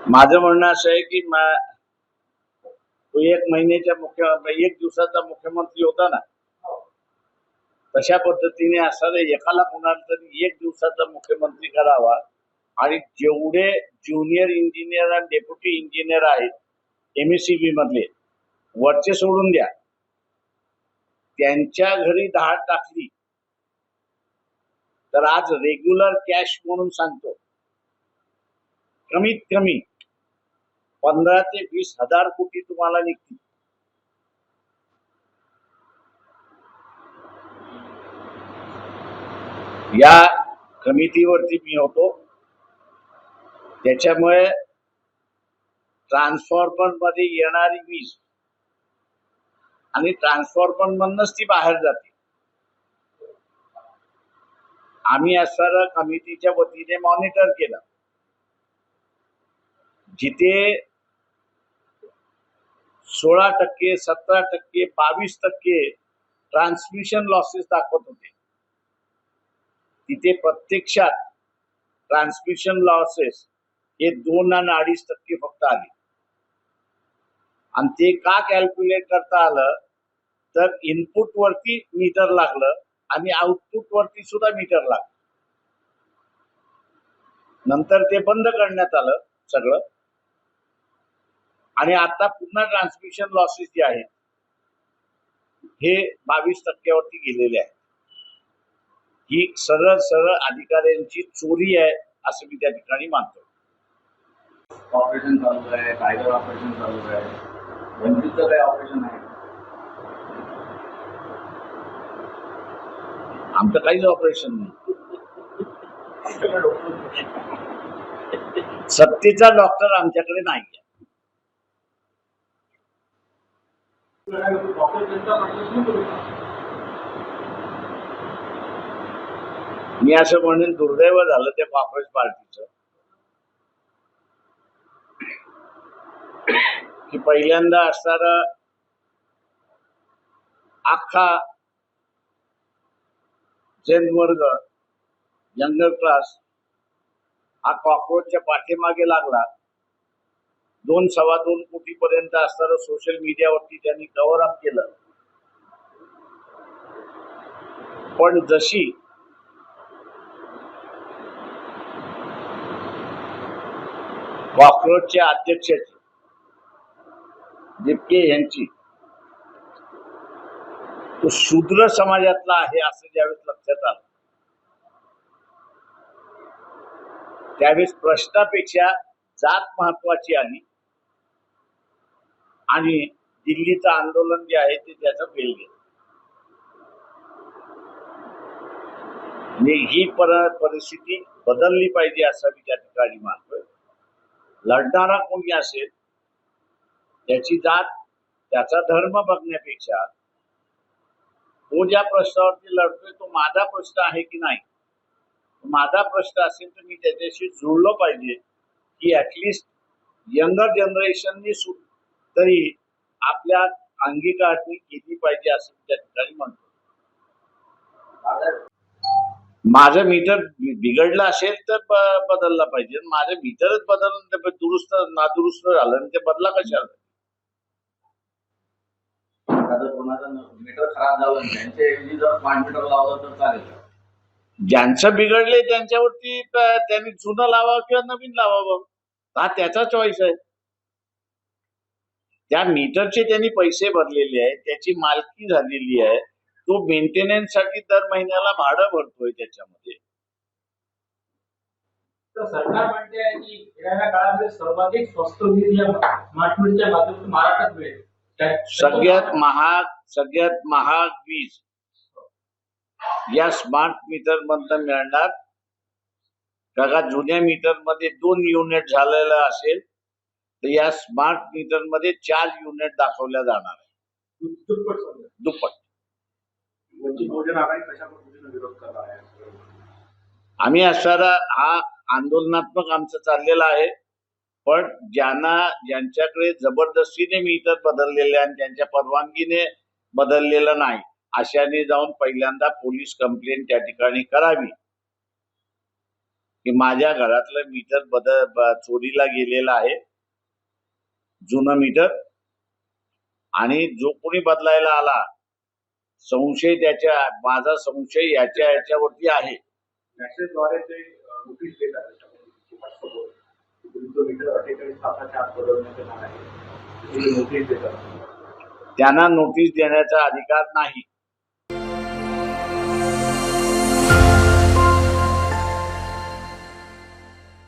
माझं म्हणणं असं आहे की तो एक दिवसाचा मुख्यमंत्री होता ना, तशा पद्धतीने असणाऱ्या एकाला कोणाला तरी एक दिवसाचा मुख्यमंत्री करावा आणि जेवढे ज्युनियर इंजिनियर आणि डेप्युटी इंजिनियर आहेत MSCB मधले, वरचे सोडून द्या, त्यांच्या घरी धाड टाकली तर आज रेग्युलर कॅश म्हणून सांगतो कमीत कमी 15 ते 20 हजार कोटी तुम्हाला निघतील. या कमिटीवरती मी होतो, त्याच्यामुळे ट्रान्सफॉर्मर मध्ये येणारी वीज आणि ट्रान्सफॉर्मर मधनच ती बाहेर जाते. आम्ही असणारा कमिटीच्या वतीने मॉनिटर केलं. जिथे 16%, 17%, 22% ट्रान्समिशन लॉसेस दाखवत होते, तिथे प्रत्यक्षात ट्रान्समिशन लॉसेस हे 2 आणि 2.5% फक्त आले. आणि ते का कॅल्क्युलेट करता आलं तर इनपुट वरती मीटर लागलं आणि आउटपुट वरती सुद्धा मीटर लागलं. नंतर ते बंद करण्यात आलं सगळं आणि आता पुन्हा ट्रान्समिशन लॉसेस जे आहेत हे 22% वरती गेलेले आहेत. ही सरळ सरळ अधिकाऱ्यांची चोरी आहे असं मी त्या ठिकाणी मानतो. ऑपरेशन चालू आहे, टायगर ऑपरेशन चालू आहे, वंचितचं काय ऑपरेशन आहे? आमचं काहीच ऑपरेशन नाही. सत्तेचा डॉक्टर आमच्याकडे नाही. मी असं म्हणेन दुर्दैव झालं त्या काँग्रेस पार्टीचं की पहिल्यांदा असणारा अख्खा जैन वर्ग, यंगर क्लास हा कॉकरोचच्या पाठीमागे लागला. 2-2.25 कोटी पर्यंत असणारं सोशल मीडियावरती त्यांनी कव्हर अप केलं. पण जशी कॉकरोचच्या अध्यक्षाची दिपके यांची तो शूद्र समाजातला आहे असं ज्यावेळेस लक्षात आलं, त्यावेळेस प्रश्नापेक्षा जात महत्वाची आली आणि दिल्लीचं आंदोलन जे आहे ते त्याचं फेल गेलं. ही परिस्थिती बदलली पाहिजे असं मी त्या ठिकाणी मानतोय. लढणारा कोणी असेल त्याची जात, त्याचा धर्म बघण्यापेक्षा तो ज्या प्रश्नावरती लढतोय तो माझा प्रश्न आहे की नाही, माझा प्रश्न असेल तर मी त्याच्याशी जुळलो पाहिजे की ऍटलिस्ट यंगर जनरेशननी तरी आपल्या अंगीकारणी केली पाहिजे असं मी त्या ठिकाणी म्हणतो. माझं मीटर बिघडलं असेल तर बदलला पाहिजे. माझं मीटरच बदलून दुरुस्त नादुरुस्त झालं आणि ते बदला कशाला? मीटर खराब झालं, त्यांच्याऐवजी जर स्मार्ट मीटर लावलं तर चालेल. ज्यांचं बिघडले त्यांच्यावरती त्यांनी जुनं लावा किंवा नवीन लावावं, हा त्याचा चॉईस आहे. त्या मीटरचे त्यांनी पैसे भरलेले आहेत, त्याची मालकी झालेली आहे, तो मेंटेनन्स साठी दर महिन्याला भाडं भरतोय. त्याच्यामध्ये सरकार म्हणते आहे की येणाऱ्या काळामध्ये सर्वाधिक स्वस्त वीज या स्मार्ट मीटरच्या माध्यमातून महाराष्ट्रात मिळेल. सगळ्यात महाग वीज या स्मार्ट मीटर मधनं मिळणार. बघा, जुन्या मीटर मध्ये 2 युनिट झालेलं असेल तर या स्मार्ट मीटर मध्ये 4 युनिट दाखवल्या जाणार आहे, दुप्पट. आम्ही असणारा हा आंदोलनात्मक आमचं चाललेलं आहे, पण ज्यांच्याकडे जबरदस्तीने मीटर बदललेले आणि त्यांच्या परवानगीने बदललेलं नाही अशाने जाऊन पहिल्यांदा पोलीस कंप्लेंट त्या ठिकाणी करावी. की माझ्या घरातलं मीटर चोरीला गेलेलं आहे, जुनं मीटर, आणि जो कोणी बदलायला आला संशय माझा संशय याच्यावरती आहे. मेसेजद्वारे ते नोटीस देतात तुमचं मीटर 48 तासाच्या आत बदलण्याचं आहे नोटीस देतात. त्यांना नोटीस देण्याचा अधिकार नाही.